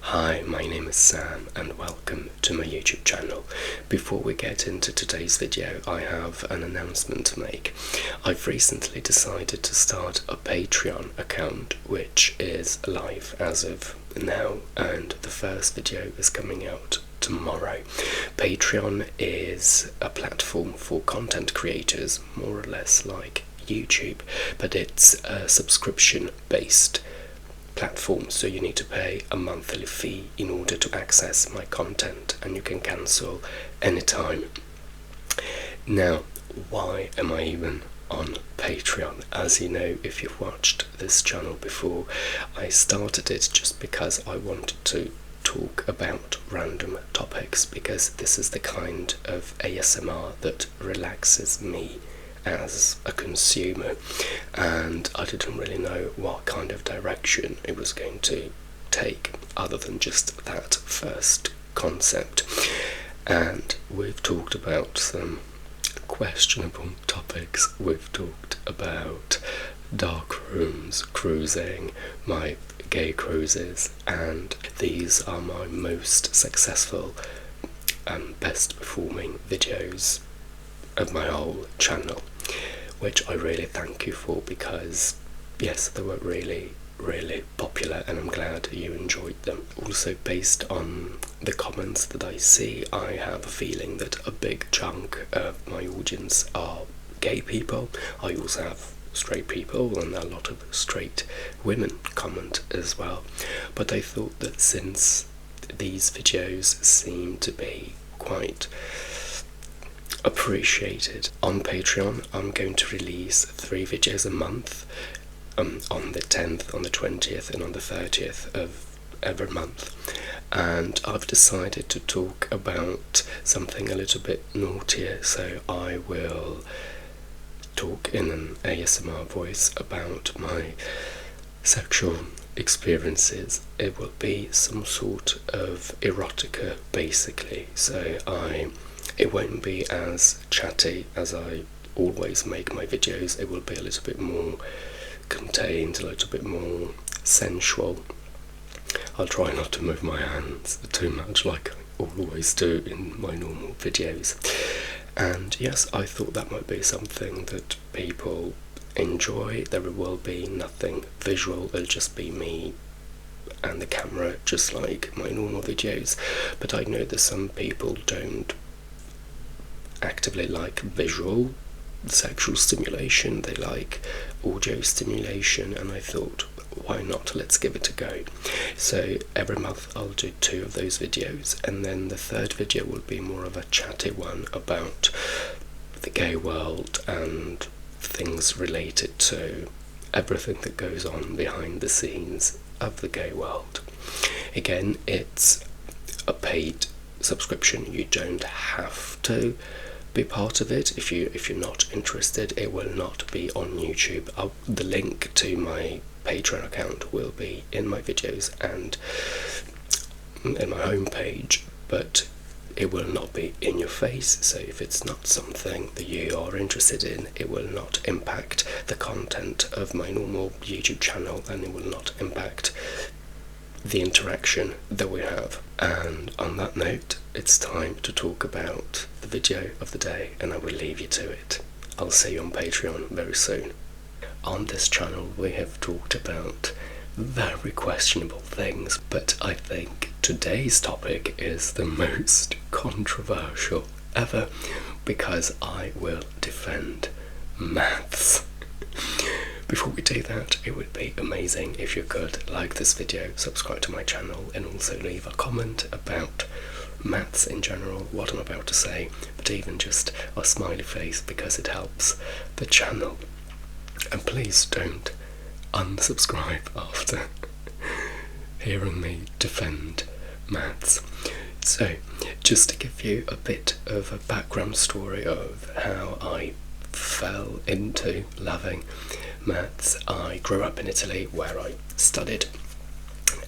Hi, my name is Sam and welcome to my YouTube channel. Before we get into today's video, I have an announcement to make. I've recently decided to start a Patreon account which is live as of now, and the first video is coming out tomorrow. Patreon is a platform for content creators, more or less like YouTube, but it's a subscription based platform, so you need to pay a monthly fee in order to access my content, and you can cancel anytime. Now, why am I even on Patreon? As you know, if you've watched this channel before, I started it just because I wanted to talk about random topics, because this is the kind of ASMR that relaxes me as a consumer, and I didn't really know what kind of direction it was going to take other than just that first concept. And we've talked about some questionable topics. We've talked about dark rooms, cruising, my gay cruises, and these are my most successful and best performing videos of my whole channel, which I really thank you for, because yes, they were really popular and I'm glad you enjoyed them. Also, based on the comments that I see, I have a feeling that a big chunk of my audience are gay people. I also have straight people and a lot of straight women comment as well, but I thought that since these videos seem to be quite appreciated on Patreon, I'm going to release 3 videos a month, on the 10th, on the 20th and on the 30th of every month. And I've decided to talk about something a little bit naughtier, so I will talk in an ASMR voice about my sexual experiences. It will be some sort of erotica basically, so it won't be as chatty as I always make my videos. It will be a little bit more contained, a little bit more sensual. I'll try not to move my hands too much like I always do in my normal videos. And yes, I thought that might be something that people enjoy. There will be nothing visual, it'll just be me and the camera, just like my normal videos. But I know that some people don't actively like visual sexual stimulation, they like audio stimulation, and I thought, why not, let's give it a go. So every month I'll do 2 of those videos, and then the 3rd video will be more of a chatty one about the gay world and things related to everything that goes on behind the scenes of the gay world. Again, it's a paid subscription, you don't have to be part of it. If you're not interested, it will not be on YouTube. The link to my Patreon account will be in my videos and in my homepage, but it will not be in your face. So if it's not something that you are interested in, it will not impact the content of my normal YouTube channel, and it will not impact the interaction that we have. And on that note, it's time to talk about the video of the day, and I will leave you to it. I'll see you on Patreon very soon. On this channel we have talked about very questionable things, but I think today's topic is the most controversial ever, because I will defend maths. Before we do that, it would be amazing if you could like this video, subscribe to my channel, and also leave a comment about maths in general, what I'm about to say, but even just a smiley face, because it helps the channel. And please don't unsubscribe after hearing me defend maths. So, just to give you a bit of a background story of how I fell into loving maths. I grew up in Italy, where I studied,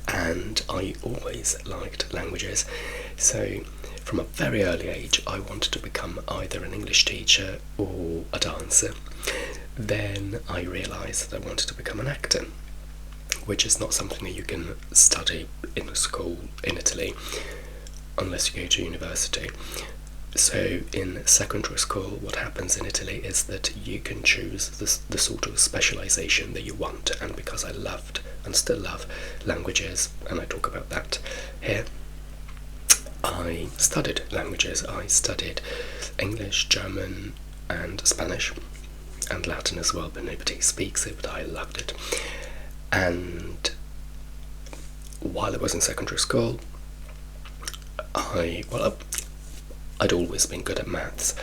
and I always liked languages, so from a very early age I wanted to become either an English teacher or a dancer. Then I realised that I wanted to become an actor, which is not something that you can study in a school in Italy unless you go to university. So in secondary school, what happens in Italy is that you can choose the sort of specialisation that you want, and because I loved and still love languages, and I talk about that here, I studied languages. I studied English, German and Spanish and Latin as well, but nobody speaks it, but I loved it. And while I was in secondary school, I'd always been good at maths,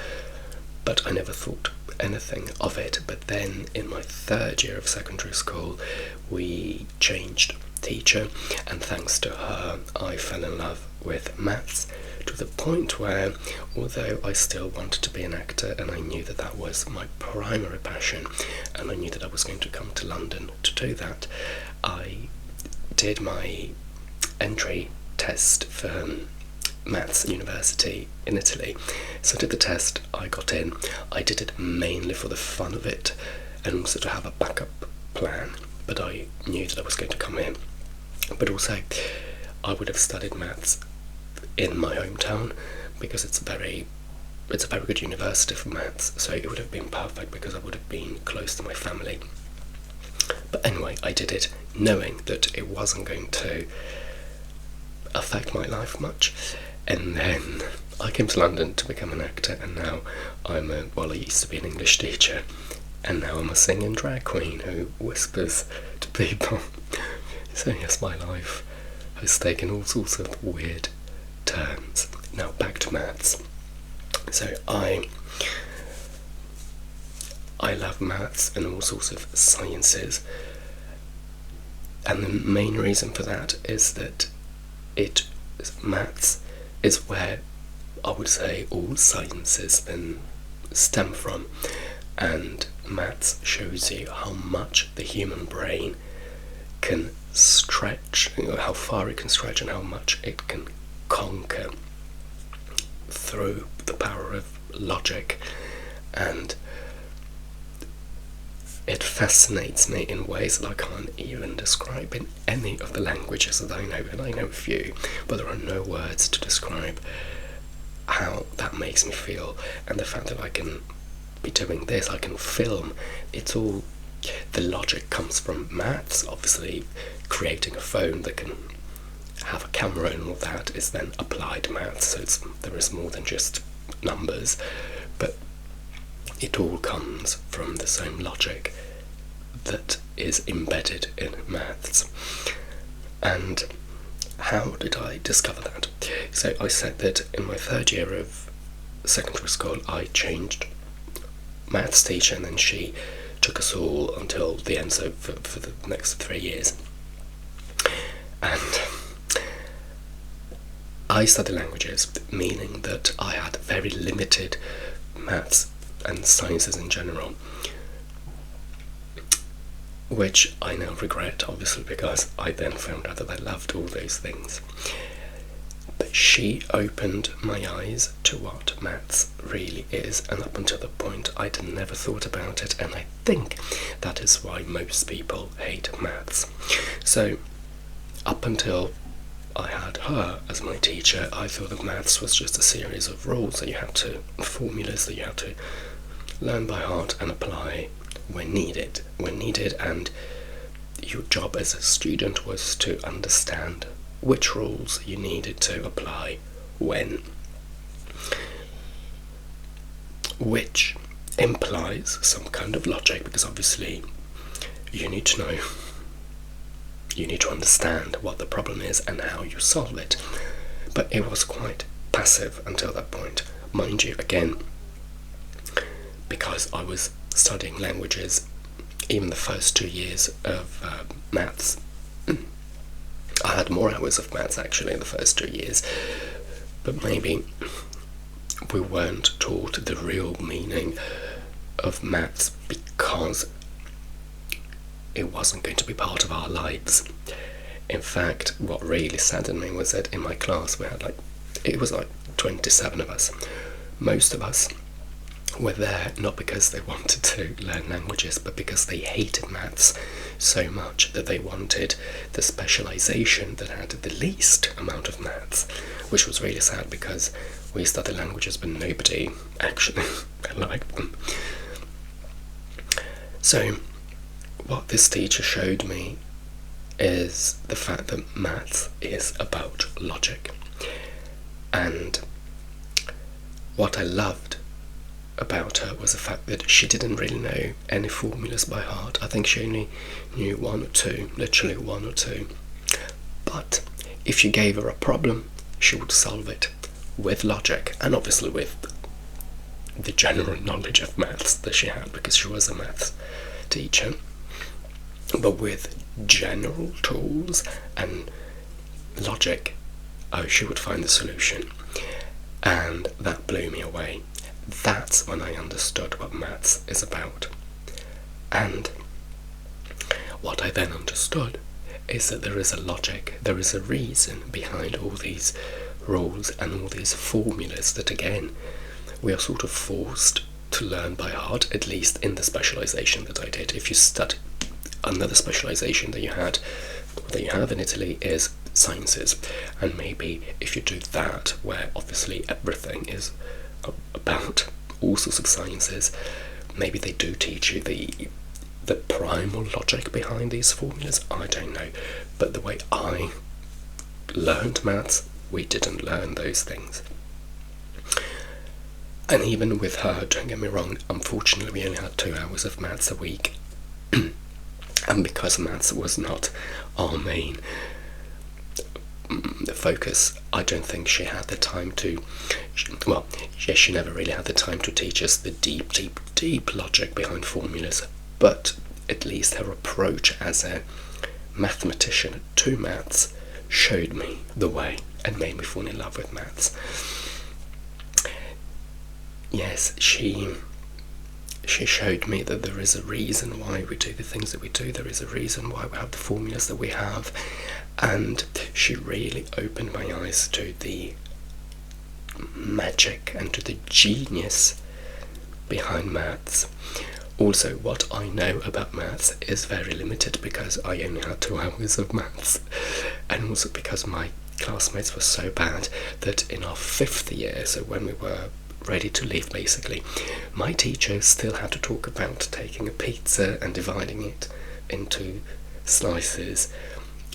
but I never thought anything of it. But then in my third year of secondary school, we changed teacher, and thanks to her, I fell in love with maths, to the point where, although I still wanted to be an actor, and I knew that that was my primary passion, and I knew that I was going to come to London to do that, I did my entry test for maths university in Italy. So I did the test, I got in. I did it mainly for the fun of it, and also to have a backup plan, but I knew that I was going to come in. But also, I would have studied maths in my hometown, because it's a very good university for maths, so it would have been perfect because I would have been close to my family. But anyway, I did it knowing that it wasn't going to affect my life much. And then I came to London to become an actor, and now I used to be an English teacher, and now I'm a singing drag queen who whispers to people. So yes, my life has taken all sorts of weird turns. Now back to maths. So I love maths and all sorts of sciences, and the main reason for that is that maths is where I would say all sciences then stem from, and maths shows you how much the human brain can stretch, how far it can stretch and how much it can conquer through the power of logic. And it fascinates me in ways that I can't even describe in any of the languages that I know, and I know a few, but there are no words to describe how that makes me feel. And the fact that I can be doing this, I can film, it's all, the logic comes from maths. Obviously, creating a phone that can have a camera and all that is then applied maths, so there is more than just numbers, but it all comes from the same logic that is embedded in maths. And how did I discover that? So I said that in my third year of secondary school, I changed maths teacher, and then she took us all until the end, so for the next 3 years. And I studied languages, meaning that I had very limited maths and sciences in general, which I now regret, obviously, because I then found out that I loved all those things. But she opened my eyes to what maths really is, and up until the point I'd never thought about it, and I think that is why most people hate maths. So up until I had her as my teacher, I thought that maths was just a series of rules that you had to, formulas that you had to learn by heart and apply when needed, and your job as a student was to understand which rules you needed to apply when, which implies some kind of logic, because obviously you need to know, you need to understand what the problem is and how you solve it. But it was quite passive until that point, mind you, again, because I was studying languages. Even the first 2 years of maths, I had more hours of maths actually in the first 2 years, but maybe we weren't taught the real meaning of maths because it wasn't going to be part of our lives. In fact, what really saddened me was that in my class we had it was 27 of us. Most of us were there not because they wanted to learn languages, but because they hated maths so much that they wanted the specialisation that had the least amount of maths, which was really sad because we studied languages but nobody actually liked them. So what this teacher showed me is the fact that maths is about logic. And what I loved about her was the fact that she didn't really know any formulas by heart. I think she only knew one or two, literally one or two. But if you gave her a problem, she would solve it with logic, and obviously with the general knowledge of maths that she had, because she was a maths teacher. But with general tools and logic, she would find the solution. And that blew me away. That's when I understood what maths is about. And what I then understood is that there is a logic, there is a reason behind all these rules and all these formulas that, again, we are sort of forced to learn by heart, at least in the specialisation that I did. If you study, another specialisation that you have in Italy is sciences, and maybe if you do that, where obviously everything is about all sorts of sciences, maybe they do teach you the primal logic behind these formulas. I don't know, but the way I learned maths, we didn't learn those things. And even with her, don't get me wrong, unfortunately we only had 2 hours of maths a week, and because maths was not our main focus, I don't think she had the time to, well, yes, she never really had the time to teach us the deep logic behind formulas, but at least her approach as a mathematician to maths showed me the way and made me fall in love with maths. Yes, she showed me that there is a reason why we do the things that we do, there is a reason why we have the formulas that we have, and she really opened my eyes to the magic and to the genius behind maths. Also, what I know about maths is very limited because I only had 2 hours of maths, and also because my classmates were so bad that in our 5th year, so when we were ready to leave basically, my teacher still had to talk about taking a pizza and dividing it into slices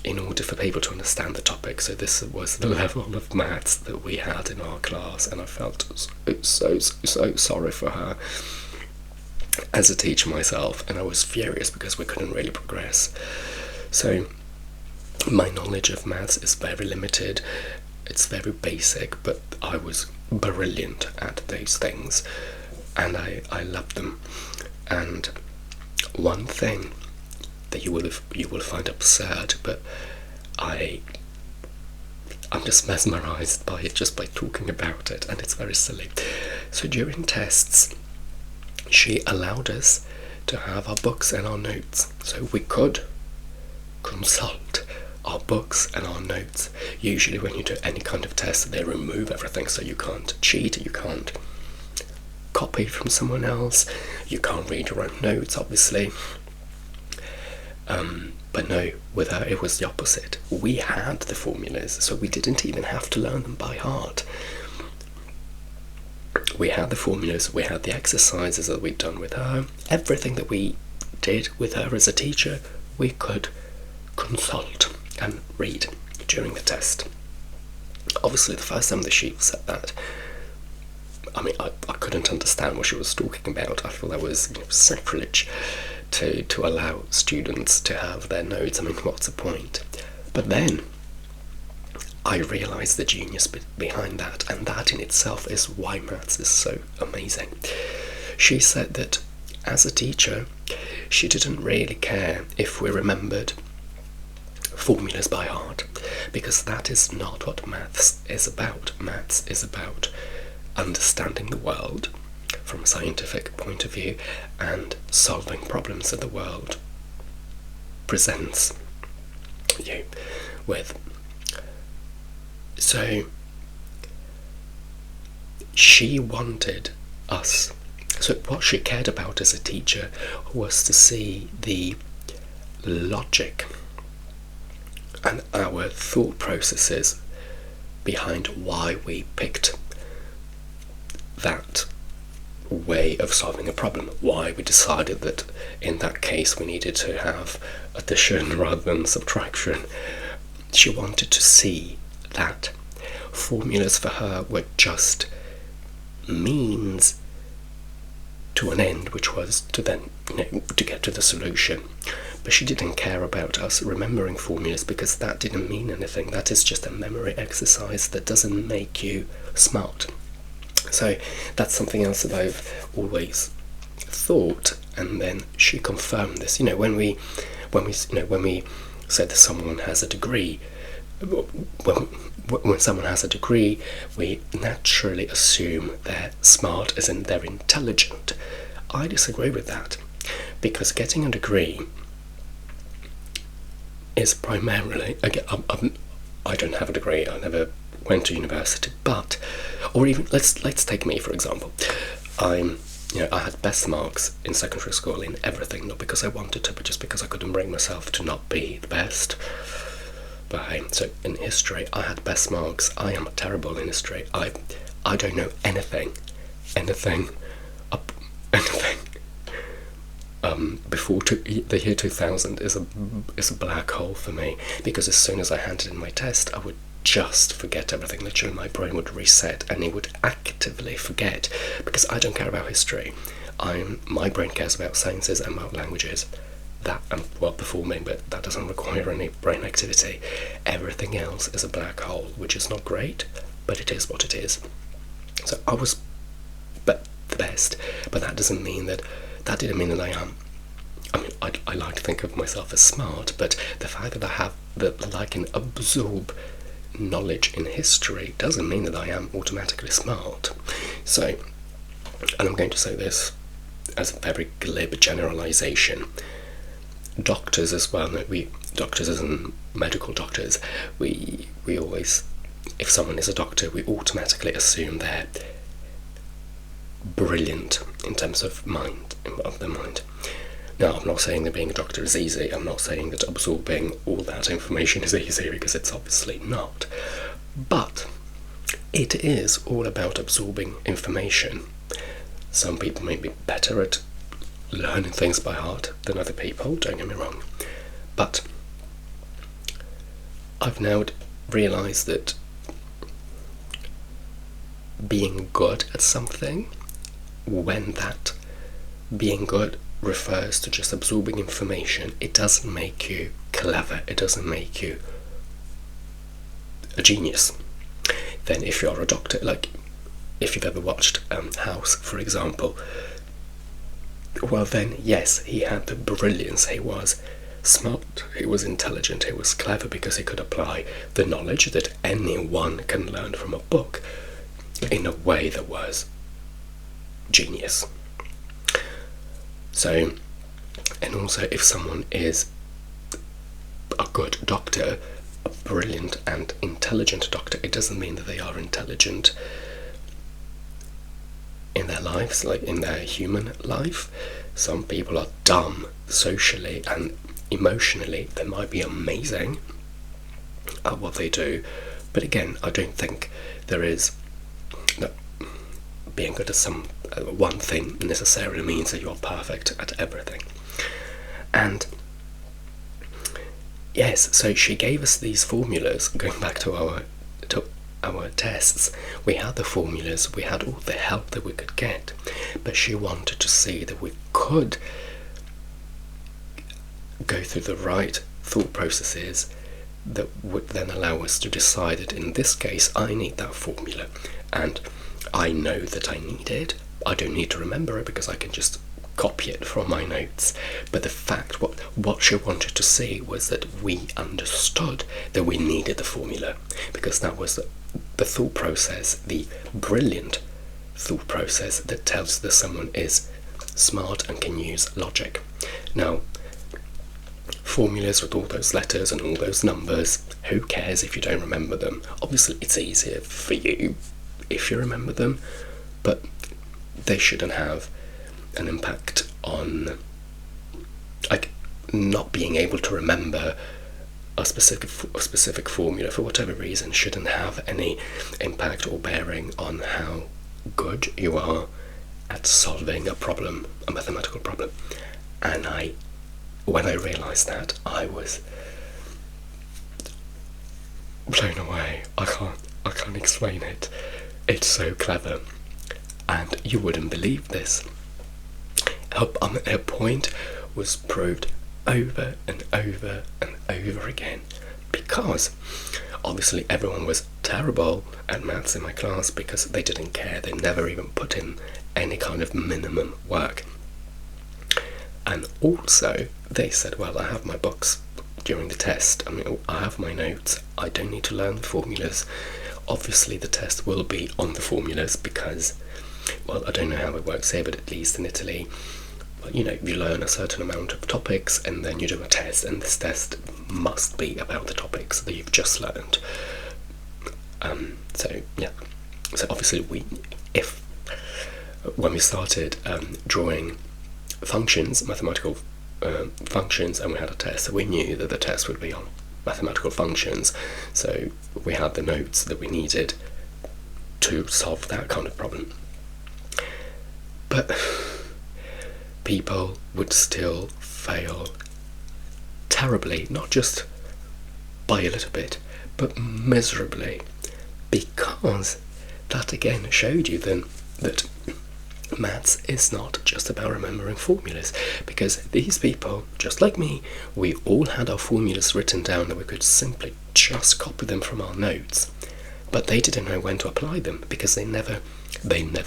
in order for people to understand the topic. So this was the level of maths that we had in our class, and I felt so sorry for her as a teacher myself, and I was furious because we couldn't really progress. So my knowledge of maths is very limited, it's very basic, but I was brilliant at those things, and I loved them. And one thing that you will find absurd, but I'm just mesmerised by it just by talking about it, and it's very silly. So during tests, she allowed us to have our books and our notes, so we could consult our books and our notes. Usually when you do any kind of test, they remove everything, so you can't cheat, you can't copy from someone else, you can't read your own notes, obviously. But no, with her it was the opposite. We had the formulas, so we didn't even have to learn them by heart. We had the formulas, we had the exercises that we'd done with her. Everything that we did with her as a teacher, we could consult and read during the test. Obviously, the first time that she said that, I mean, I couldn't understand what she was talking about. I feel that was sacrilege to allow students to have their notes. I mean, what's the point? But then I realised the genius behind that, and that in itself is why maths is so amazing. She said that as a teacher, she didn't really care if we remembered formulas by heart, because that is not what maths is about. Maths is about understanding the world from a scientific point of view and solving problems that the world presents you with. So she wanted us, so what she cared about as a teacher was to see the logic and our thought processes behind why we picked that way of solving a problem, why we decided that in that case we needed to have addition rather than subtraction. She wanted to see that formulas for her were just means to an end, which was to then, to get to the solution. But she didn't care about us remembering formulas because that didn't mean anything. That is just a memory exercise that doesn't make you smart. So that's something else that I've always thought, and then she confirmed this. When we said that someone has a degree, when someone has a degree, we naturally assume they're smart, as in they're intelligent. I disagree with that, because getting a degree is primarily, again, I don't have a degree, I never went to university, but, or even, let's take me for example. I had best marks in secondary school in everything, not because I wanted to, but just because I couldn't bring myself to not be the best. But hey, so in history, I had best marks. I am terrible in history. I don't know anything before the year 2000 is a black hole for me, because as soon as I handed in my test, I would just forget everything. Literally, my brain would reset, and it would actively forget, because I don't care about history. My brain cares about sciences and about languages. That well before me, but that doesn't require any brain activity. Everything else is a black hole, which is not great, but it is what it is. So I was the best, but that didn't mean that I am. I mean, I like to think of myself as smart, but the fact that I can absorb knowledge in history doesn't mean that I am automatically smart. So, and I'm going to say this as a very glib generalization. Doctors as well, doctors as in medical doctors, we always, if someone is a doctor, we automatically assume they're brilliant in terms of their mind. Now, I'm not saying that being a doctor is easy. I'm not saying that absorbing all that information is easy, because it's obviously not. But it is all about absorbing information. Some people may be better at learning things by heart than other people, don't get me wrong. But I've now realised that being good at something, when that being good refers to just absorbing information, it doesn't make you clever, it doesn't make you a genius. Then if you're a doctor, like if you've ever watched House, for example, well then, yes, he had the brilliance, he was smart, he was intelligent, he was clever, because he could apply the knowledge that anyone can learn from a book in a way that was genius. So, and also, if someone is a good doctor, a brilliant and intelligent doctor, it doesn't mean that they are intelligent in their lives, like in their human life. Some people are dumb socially and emotionally. They might be amazing at what they do, but again, I don't think there is that being good at some one thing necessarily means that you're perfect at everything. And yes, so she gave us these formulas. Going back to our tests, we had the formulas, we had all the help that we could get, but she wanted to see that we could go through the right thought processes that would then allow us to decide that in this case I need that formula, and I know that I need it. I don't need to remember it because I can just copy it from my notes. But the fact, what she wanted to see was that we understood that we needed the formula, because that was the thought process, the brilliant thought process that tells that someone is smart and can use logic. Now, formulas with all those letters and all those numbers, who cares if you don't remember them? Obviously it's easier for you if you remember them, but they shouldn't have an impact on, like, not being able to remember a specific formula for whatever reason shouldn't have any impact or bearing on how good you are at solving a problem, a mathematical problem. And when I realised that, I was blown away. I can't explain it. It's so clever, and you wouldn't believe this. Her point was proved over and over and over again, because obviously everyone was terrible at maths in my class because they didn't care. They never even put in any kind of minimum work. And also they said, well, I have my books during the test. I mean, I have my notes. I don't need to learn the formulas. Obviously the test will be on the formulas because, well, I don't know how it works here, but at least in Italy, you know, you learn a certain amount of topics and then you do a test, and this test must be about the topics that you've just learned. So yeah, so obviously when we started drawing functions, mathematical functions, and we had a test, so we knew that the test would be on mathematical functions, so we had the notes that we needed to solve that kind of problem. But people would still fail terribly, not just by a little bit, but miserably, because that again showed you then that maths is not just about remembering formulas, because these people, just like me, we all had our formulas written down that we could simply just copy them from our notes, but they didn't know when to apply them because they never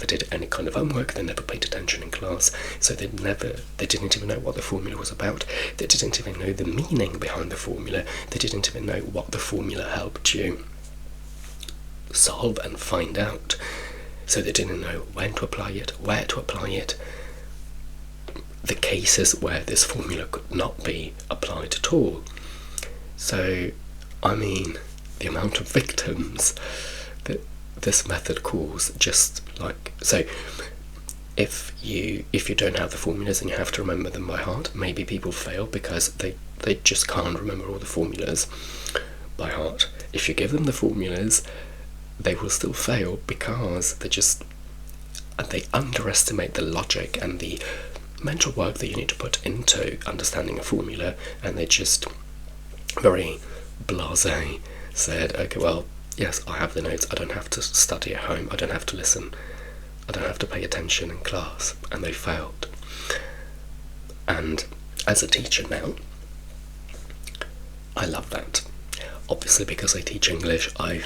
did any kind of homework, they never paid attention in class, so they didn't even know what the formula was about, they didn't even know the meaning behind the formula, they didn't even know what the formula helped you solve and find out, so they didn't know when to apply it, where to apply it, the cases where this formula could not be applied at all. So, I mean, the amount of victims that this method caused, just like, so if you don't have the formulas and you have to remember them by heart, maybe people fail because they just can't remember all the formulas by heart. If you give them the formulas, they will still fail because they underestimate the logic and the mental work that you need to put into understanding a formula, and they just very blasé said, okay, well, yes, I have the notes, I don't have to study at home, I don't have to listen, I don't have to pay attention in class, and they failed. And as a teacher now, I love that. Obviously, because I teach English, I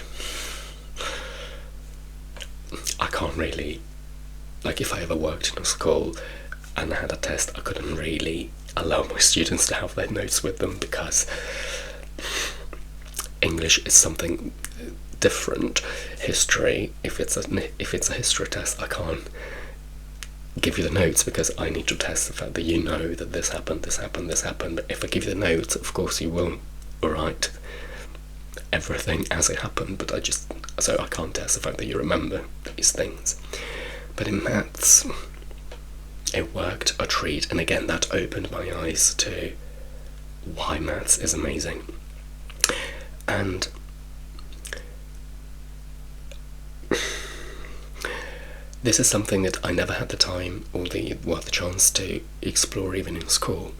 can't really, like, if I ever worked in a school and I had a test, I couldn't really allow my students to have their notes with them because English is something different. History, if it's a history test, I can't give you the notes because I need to test the fact that you know that this happened. But if I give you the notes, of course you will write everything as it happened, but I can't test the fact that you remember these things. But in maths, it worked a treat, and again, that opened my eyes to why maths is amazing. And this is something that I never had the time or the chance to explore even in school.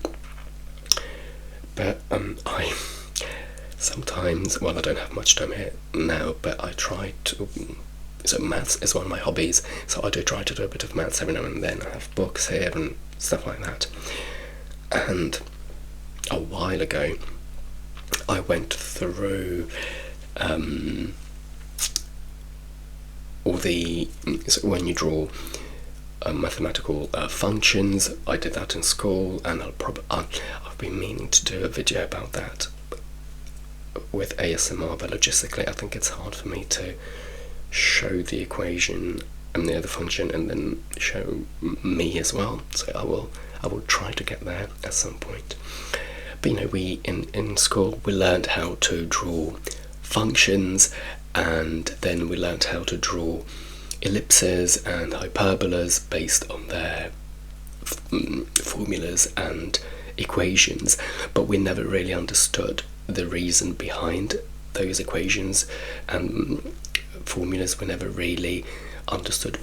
But I sometimes, well, I don't have much time here now, but I try to, so maths is one of my hobbies, so I do try to do a bit of maths every now and then. I have books here and stuff like that. And a while ago, I went through all the, so when you draw mathematical functions, I did that in school, and I've been meaning to do a video about that with ASMR, but logistically I think it's hard for me to show the equation and the other function and then show me as well, so I will try to get there at some point. But you know, we in school we learned how to draw functions, and then we learned how to draw ellipses and hyperbolas based on their formulas, and equations, but we never really understood the reason behind those equations and formulas. We never really understood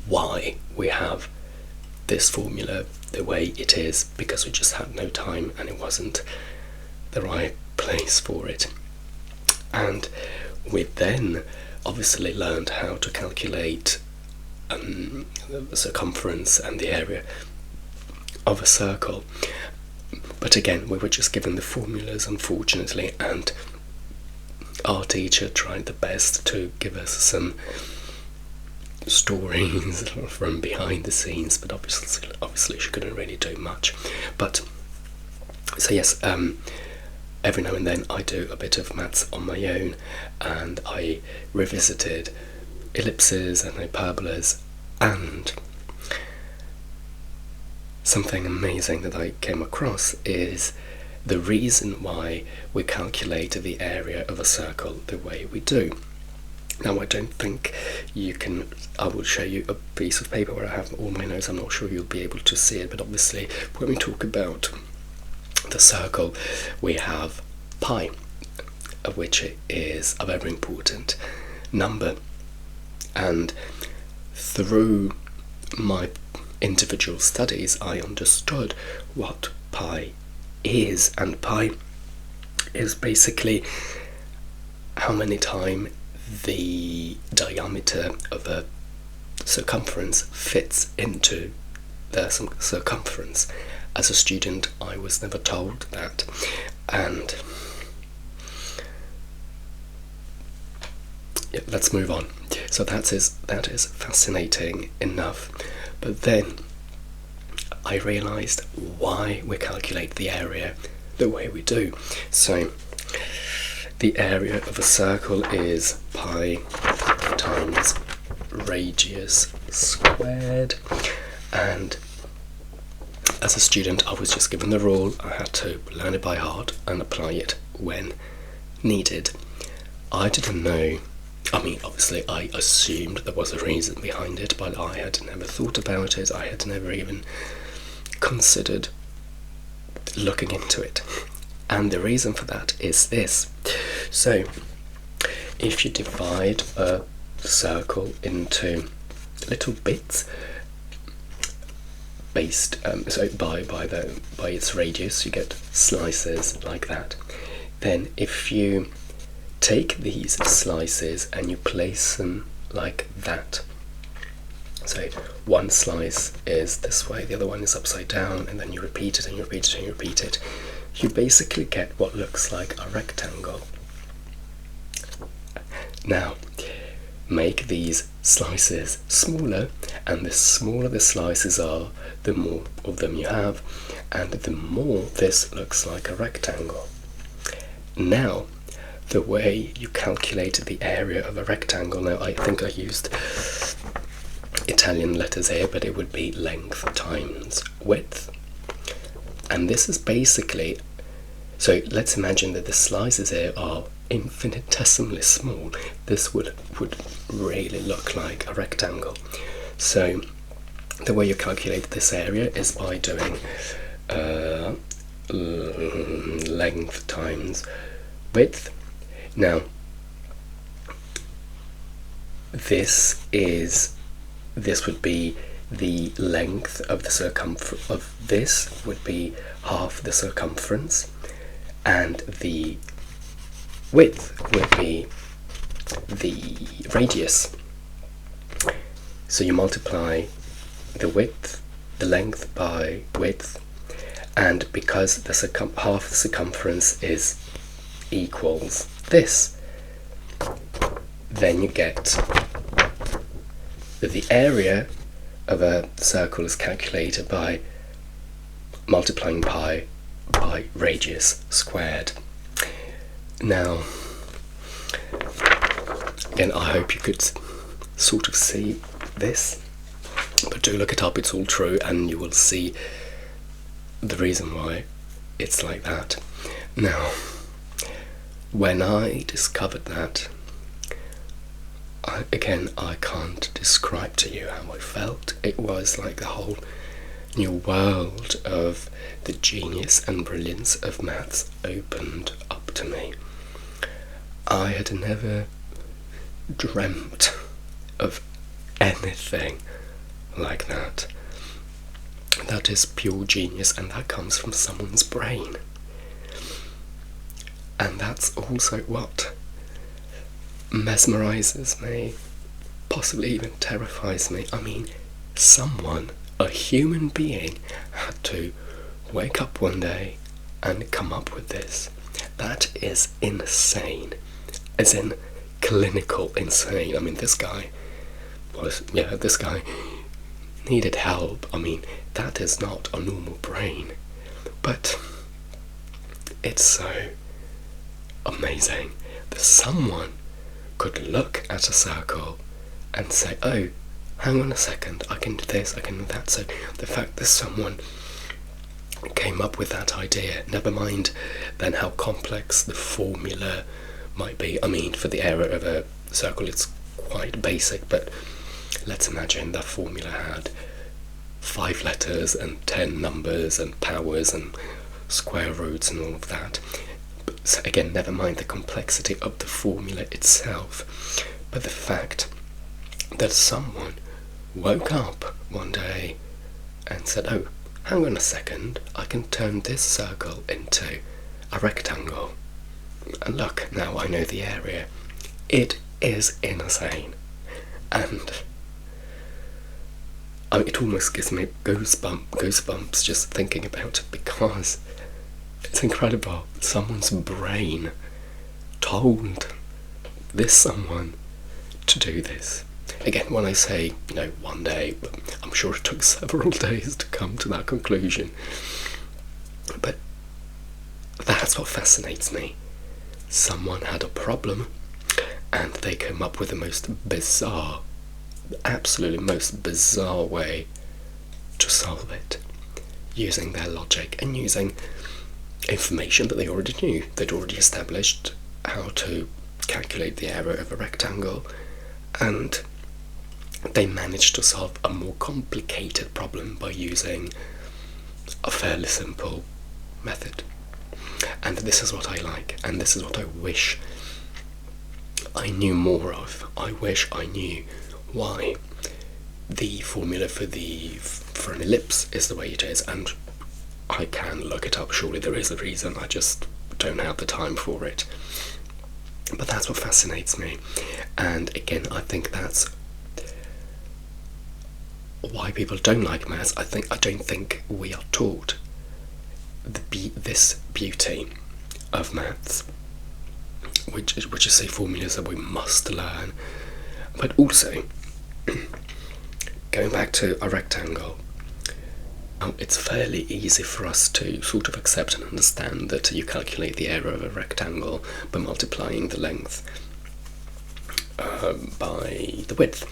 why we have this formula the way it is, because we just had no time and it wasn't the right place for it. And we then obviously learned how to calculate the circumference and the area of a circle, but again we were just given the formulas, unfortunately, and our teacher tried the best to give us some stories from behind the scenes, but obviously she couldn't really do much. But so yes, every now and then I do a bit of maths on my own, and I revisited ellipses and hyperbolas, and something amazing that I came across is the reason why we calculate the area of a circle the way we do. Now, I don't think you can, I will show you a piece of paper where I have all my notes. I'm not sure you'll be able to see it, but obviously when we talk about the circle, we have pi, which is a very important number. And through my individual studies, I understood what pi is, and pi is basically how many times the diameter of a circumference fits into the circumference. As a student, I was never told that, and yeah, let's move on. So that is fascinating enough, but then I realized why we calculate the area the way we do. So the area of a circle is pi times radius squared, and as a student I was just given the rule. I had to learn it by heart and apply it when needed. I didn't know, I mean obviously I assumed there was a reason behind it, but I had never thought about it. I had never even considered looking into it. And the reason for that is this. So if you divide a circle into little bits based so by its radius, you get slices like that. Then if you take these slices and you place them like that, so one slice is this way, the other one is upside down, and then you repeat it and you repeat it and you repeat it, you basically get what looks like a rectangle. Now, make these slices smaller, and the smaller the slices are, the more of them you have, and the more this looks like a rectangle. Now, the way you calculate the area of a rectangle, now I think I used Italian letters here, but it would be length times width. And this is basically, so let's imagine that the slices here are infinitesimally small. This would really look like a rectangle. So the way you calculate this area is by doing length times width. Now this would be the length of the circumference of this would be half the circumference, and the width would be the radius. So you multiply the length by width, and because the half the circumference is equals this, then you get that the area of a circle is calculated by multiplying pi by radius squared. Now, again, I hope you could sort of see this, but do look it up, it's all true, and you will see the reason why it's like that. Now, when I discovered that, I can't describe to you how I felt. It was like the whole new world of the genius and brilliance of maths opened up to me. I had never dreamt of anything like that. That is pure genius, and that comes from someone's brain. And that's also what mesmerizes me, possibly even terrifies me. I mean, someone, a human being, had to wake up one day and come up with this. That is insane. As in, clinical insane. I mean, this guy needed help. I mean, that is not a normal brain. But it's so amazing that someone could look at a circle and say, oh, hang on a second, I can do this, I can do that. So the fact that someone came up with that idea, never mind then how complex the formula might be. I mean, for the area of a circle, it's quite basic, but let's imagine that formula had 5 letters and 10 numbers and powers and square roots and all of that. So again, never mind the complexity of the formula itself, but the fact that someone woke up one day and said, oh, hang on a second, I can turn this circle into a rectangle. And look, now I know the area. It is insane. And I mean, it almost gives me goosebumps just thinking about it, because it's incredible. Someone's brain told this someone to do this. Again, when I say, one day, I'm sure it took several days to come to that conclusion. But that's what fascinates me. Someone had a problem, and they came up with the most bizarre, absolutely most bizarre way to solve it, using their logic and using information that they already knew. They'd already established how to calculate the area of a rectangle, and they managed to solve a more complicated problem by using a fairly simple method. And this is what I like, and this is what I wish I knew more of. I wish I knew why the formula for an ellipse is the way it is, and I can look it up. Surely there is a reason, I just don't have the time for it. But that's what fascinates me, and again, I think that's why people don't like maths. I don't think we are taught this beauty of maths, which is say formulas that we must learn. But also, going back to a rectangle, it's fairly easy for us to sort of accept and understand that you calculate the area of a rectangle by multiplying the length by the width.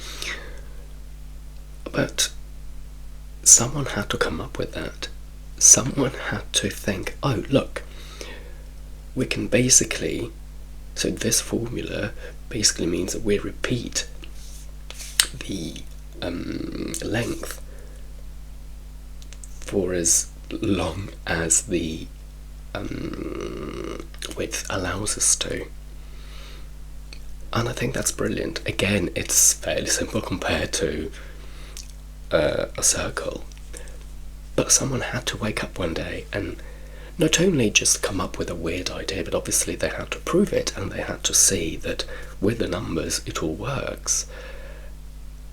But someone had to come up with that. Someone had to think, oh, look, we can basically, so this formula basically means that we repeat the length for as long as the width allows us to. And I think that's brilliant. Again, it's fairly simple compared to a circle. But someone had to wake up one day and not only just come up with a weird idea, but obviously they had to prove it, and they had to see that with the numbers it all works.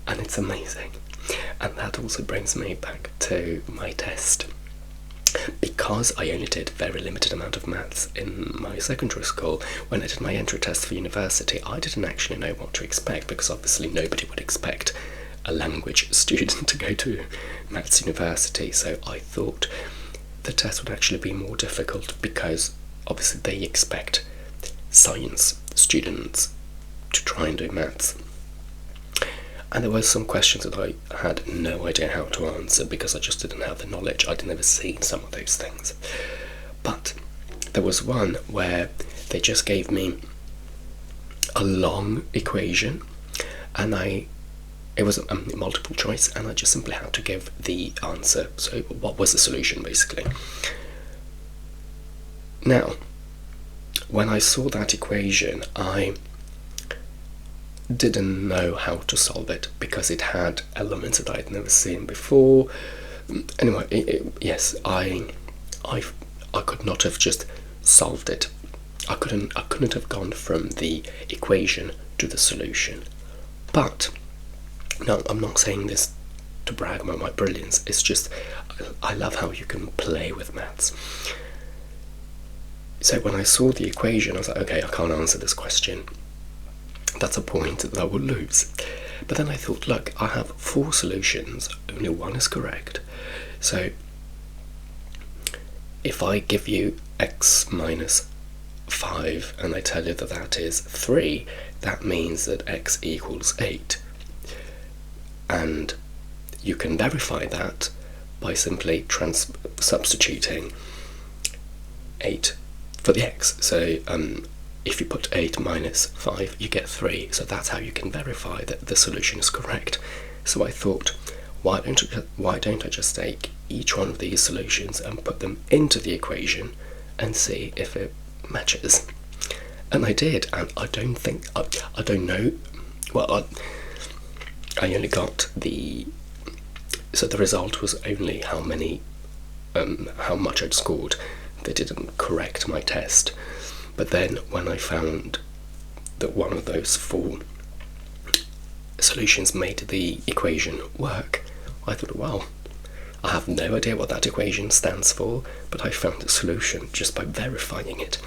And it's amazing. And that also brings me back to my test. Because I only did a very limited amount of maths in my secondary school, when I did my entry test for university, I didn't actually know what to expect, because obviously nobody would expect a language student to go to maths university. So I thought the test would actually be more difficult, because obviously they expect science students to try and do maths. And there were some questions that I had no idea how to answer, because I just didn't have the knowledge. I'd never seen some of those things. But there was one where they just gave me a long equation, and I it was multiple choice, and I just simply had to give the answer. So what was the solution, basically? Now, when I saw that equation, I didn't know how to solve it because it had elements that I'd never seen before. Anyway, yes, I could not have just solved it. I couldn't have gone from the equation to the solution. But no, I'm not saying this to brag about my brilliance. It's just I love how you can play with maths. So when I saw the equation, I was like, okay, I can't answer this question. That's a point that I will lose. But then I thought, look, I have 4 solutions, only one is correct. So if I give you x minus 5 and I tell you that that is 3, that means that x equals 8. And you can verify that by simply substituting 8 for the x. So if you put 8 minus 5, you get 3. So that's how you can verify that the solution is correct. So I thought, why don't I just take each one of these solutions and put them into the equation and see if it matches? And I did, and I don't know. Well, I only got so the result was only how much I'd scored. They didn't correct my test. But then when I found that one of those 4 solutions made the equation work, I thought, well, I have no idea what that equation stands for, but I found a solution just by verifying it.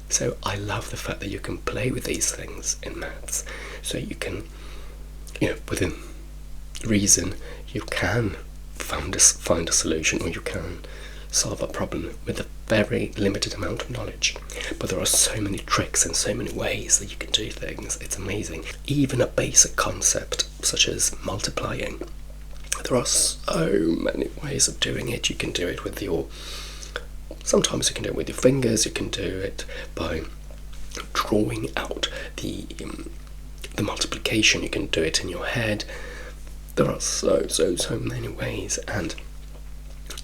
So I love the fact that you can play with these things in maths. So you can, within reason, you can find a solution, or you can solve a problem with a very limited amount of knowledge. But there are so many tricks and so many ways that you can do things. It's amazing. Even a basic concept such as multiplying, there are so many ways of doing it. You can do it with sometimes you can do it with your fingers. You can do it by drawing out the multiplication. You can do it in your head. There are so many ways, and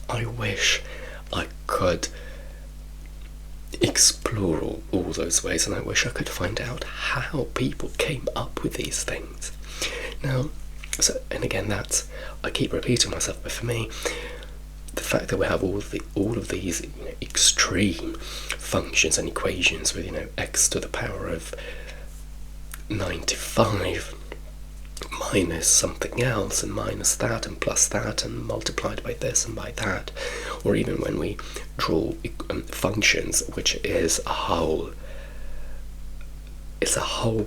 I wish I could explore all those ways, and I wish I could find out how people came up with these things. Now, and again, I keep repeating myself, but for me, the fact that we have all of these extreme functions and equations with x to the power of 95 minus something else, and minus that, and plus that, and multiplied by this and by that, or even when we draw functions, which is a whole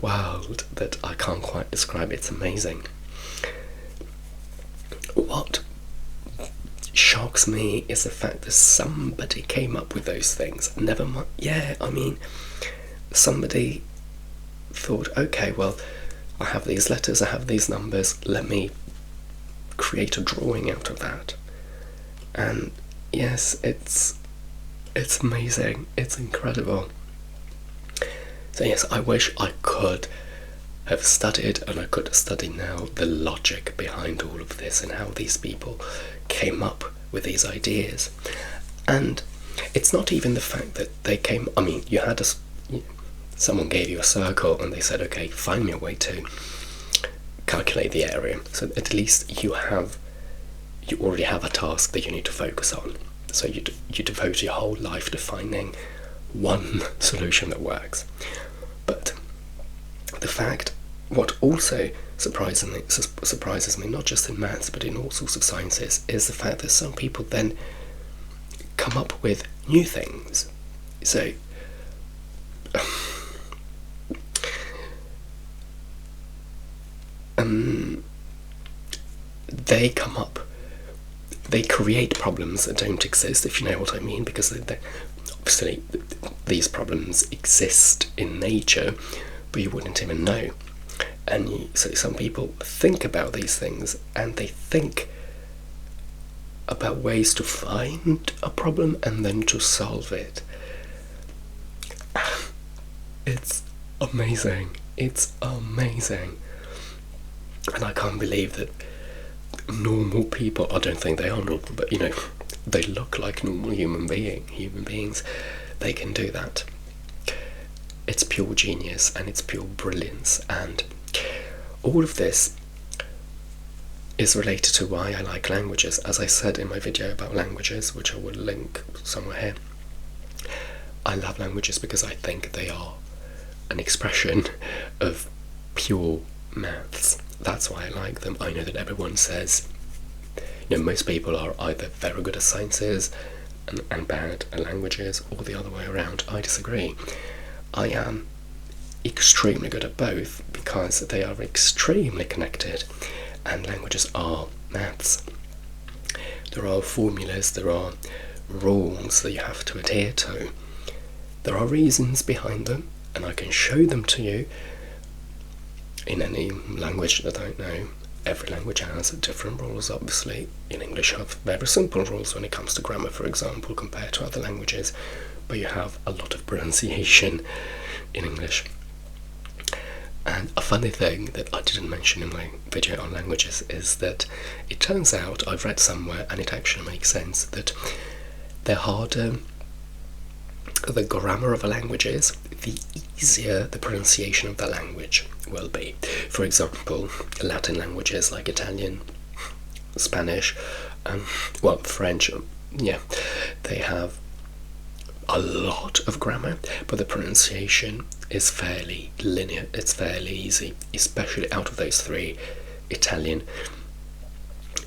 world that I can't quite describe. It's amazing. What shocks me is the fact that somebody came up with those things. Never mind. Yeah, I mean, somebody thought, okay, well, I have these letters, I have these numbers, let me create a drawing out of that. And yes, it's amazing, it's incredible. So yes, I wish I could have studied, and I could study now, the logic behind all of this and how these people came up with these ideas. And it's not even the fact that they came, I mean, someone gave you a circle and they said, okay, find me a way to calculate the area. So at least you already have a task that you need to focus on. So you devote your whole life to finding one solution that works. But the fact, what also surprises me, not just in maths but in all sorts of sciences, is the fact that some people then come up with new things. So they create problems that don't exist, if you know what I mean, because obviously these problems exist in nature, but you wouldn't even know. And so some people think about these things, and they think about ways to find a problem and then to solve it. It's amazing. It's amazing. And I can't believe that normal people, I don't think they are normal, but they look like normal human beings, they can do that. It's pure genius and it's pure brilliance, and all of this is related to why I like languages. As I said in my video about languages, which I will link somewhere here, I love languages because I think they are an expression of pure maths. That's why I like them. I know that everyone says, most people are either very good at sciences and bad at languages, or the other way around. I disagree. I am extremely good at both because they are extremely connected, and languages are maths. There are formulas, there are rules that you have to adhere to. There are reasons behind them, and I can show them to you in any language that I know. Every language has different rules, obviously. In English you have very simple rules when it comes to grammar, for example, compared to other languages, but you have a lot of pronunciation in English. And a funny thing that I didn't mention in my video on languages is that it turns out, I've read somewhere, and it actually makes sense, that the harder the grammar of a language is, the easier the pronunciation of the language will be. For example, Latin languages like Italian, Spanish, French, they have a lot of grammar, but the pronunciation is fairly linear, it's fairly easy. Especially out of those three, Italian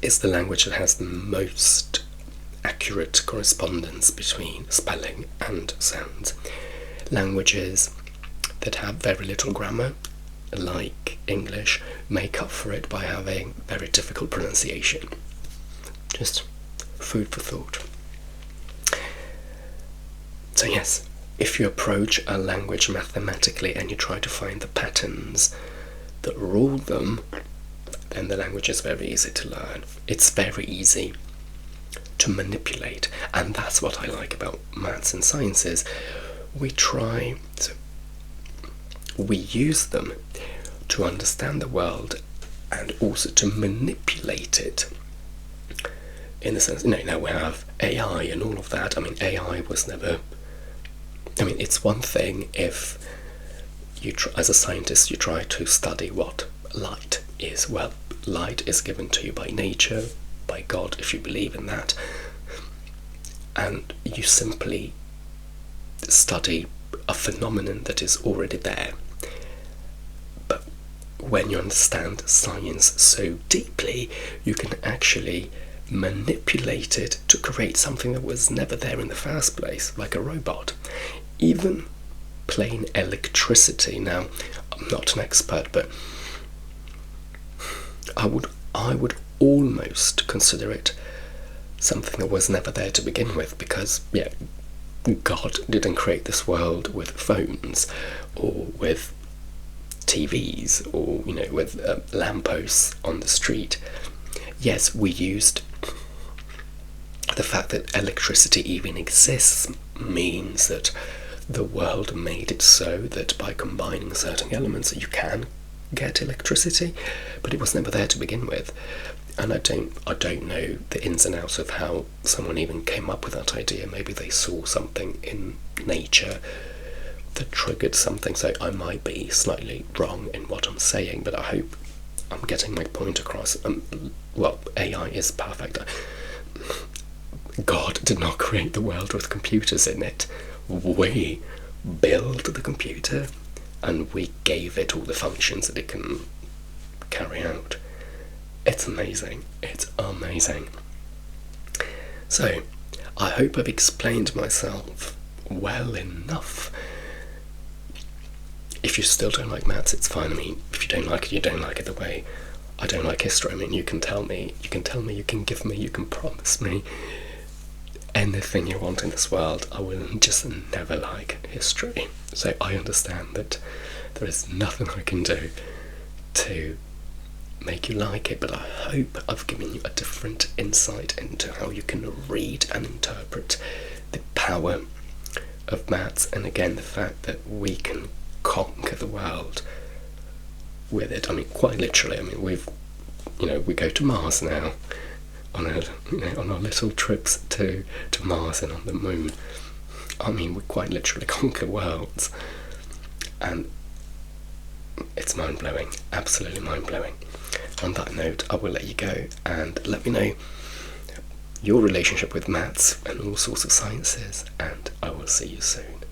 is the language that has the most accurate correspondence between spelling and sounds. Languages that have very little grammar, like English, make up for it by having very difficult pronunciation. Just food for thought. So yes, if you approach a language mathematically and you try to find the patterns that rule them, then the language is very easy to learn. It's very easy to manipulate, and that's what I like about maths and sciences. We use them to understand the world and also to manipulate it. In the sense, now we have AI and all of that. AI was never. It's one thing if you, as a scientist, you try to study what light is. Well, light is given to you by nature, by God, if you believe in that, and you simply study a phenomenon that is already there. But when you understand science so deeply, you can actually manipulate it to create something that was never there in the first place, like a robot. Even plain electricity. Now, I'm not an expert, but I would almost consider it something that was never there to begin with, because God didn't create this world with phones or with TVs or with lampposts on the street. Yes, we used the fact that electricity even exists means that the world made it so that by combining certain elements you can get electricity, but it was never there to begin with. And I don't know the ins and outs of how someone even came up with that idea. Maybe they saw something in nature that triggered something, so I might be slightly wrong in what I'm saying, but I hope I'm getting my point across. AI is perfect. God did not create the world with computers in it. We built the computer and we gave it all the functions that it can carry out. It's amazing. It's amazing. So, I hope I've explained myself well enough. If you still don't like maths, it's fine. If you don't like it, you don't like it. The way I don't like history, you can tell me, you can give me, you can promise me anything you want in this world. I will just never like history. So I understand that there is nothing I can do to make you like it, but I hope I've given you a different insight into how you can read and interpret the power of maths, and again the fact that we can conquer the world with it. I mean, quite literally. I mean, we go to Mars now on our little trips to Mars and on the moon. I mean, we quite literally conquer worlds, and it's mind-blowing, absolutely mind-blowing. On that note, I will let you go, and let me know your relationship with maths and all sorts of sciences, and I will see you soon.